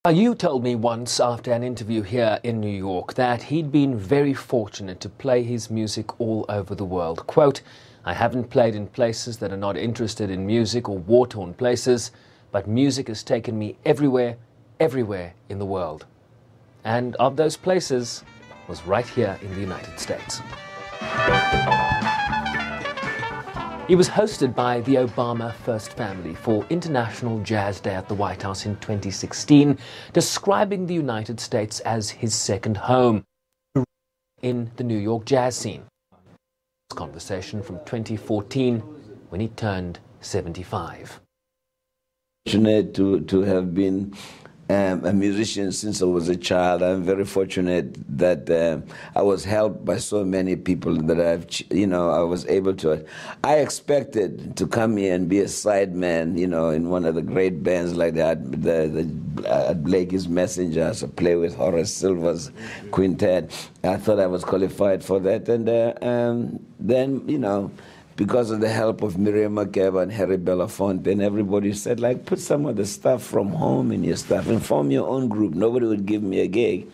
Hugh told me once after an interview here in New York that he'd been very fortunate to play his music all over the world. Quote, "I haven't played in places that are not interested in music or war-torn places, but music has taken me everywhere in the world." And of those places was right here in the United States. He was hosted by the Obama First Family for International Jazz Day at the White House in 2016, describing the United States as his second home in the New York jazz scene. This conversation from 2014 when he turned 75. Fortunate to have been a musician since I was a child. I'm very fortunate that I was helped by so many people that I was able to. I expected to come here and be a sideman, in one of the great bands like that, the Blakey's Messengers, play with Horace Silver's quintet. I thought I was qualified for that, and then, because of the help of Miriam Makeba and Harry Belafonte, and everybody said, put some of the stuff from home in your stuff and form your own group. Nobody would give me a gig.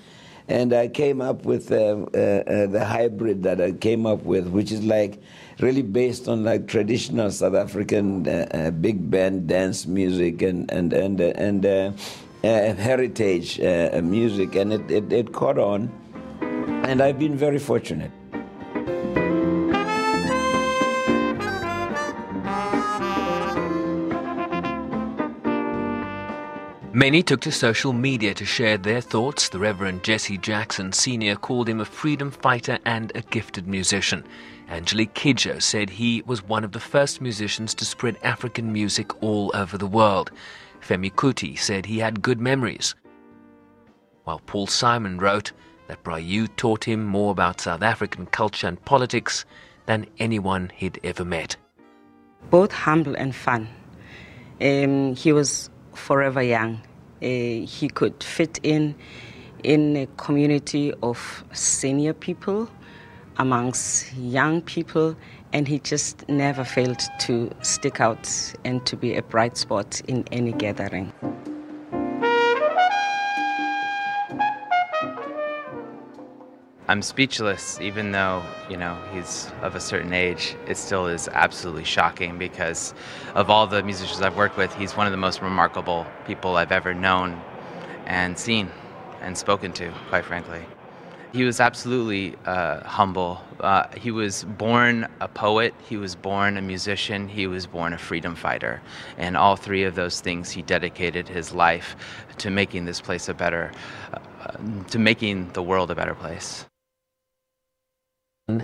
And I came up with the hybrid that I came up with, which is really based on traditional South African big band dance music and heritage music. And it caught on, and I've been very fortunate. Many took to social media to share their thoughts. The Reverend Jesse Jackson Sr. called him a freedom fighter and a gifted musician. Angelique Kidjo said he was one of the first musicians to spread African music all over the world. Femi Kuti said he had good memories. While Paul Simon wrote that Hugh taught him more about South African culture and politics than anyone he'd ever met. Both humble and fun. He was forever young. He could fit in a community of senior people, amongst young people, and he just never failed to stick out and to be a bright spot in any gathering. I'm speechless, even though, he's of a certain age. It still is absolutely shocking because of all the musicians I've worked with, he's one of the most remarkable people I've ever known and seen and spoken to, quite frankly. He was absolutely humble. He was born a poet, he was born a musician, he was born a freedom fighter. And all three of those things he dedicated his life to making this place to making the world a better place.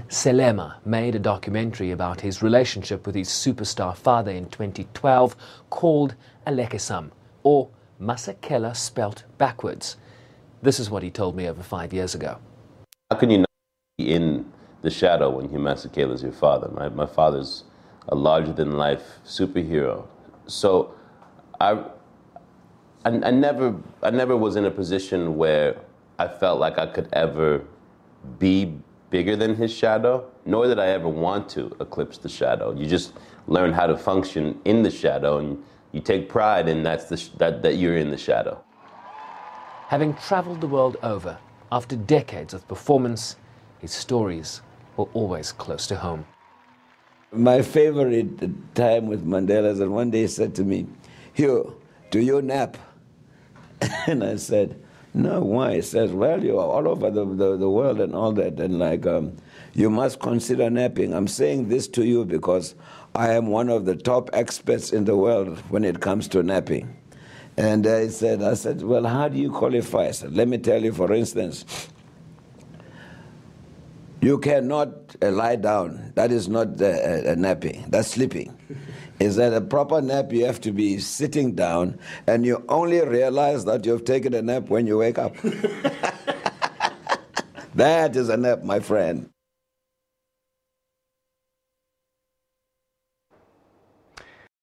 Selema made a documentary about his relationship with his superstar father in 2012 called Alekisam, or Masekela spelt backwards. This is what he told me over 5 years ago. How can you not be in the shadow when Hugh Masekela is your father? My father's a larger-than-life superhero. So I never was in a position where I felt like I could ever be bigger than his shadow, nor did I ever want to eclipse the shadow. You just learn how to function in the shadow, and you take pride in that you're in the shadow. Having traveled the world over, after decades of performance, his stories were always close to home. My favorite time with Mandela is that one day he said to me, "Hugh, do you nap?" And I said, "No, why?" He says, "Well, you're all over the world and all that, and you must consider napping. I'm saying this to you because I am one of the top experts in the world when it comes to napping." And I said, "Well, how do you qualify?" I said, "Let me tell you, for instance, you cannot lie down. That is not napping. That's sleeping. Is that a proper nap? You have to be sitting down, and you only realize that you've taken a nap when you wake up." That is a nap, my friend.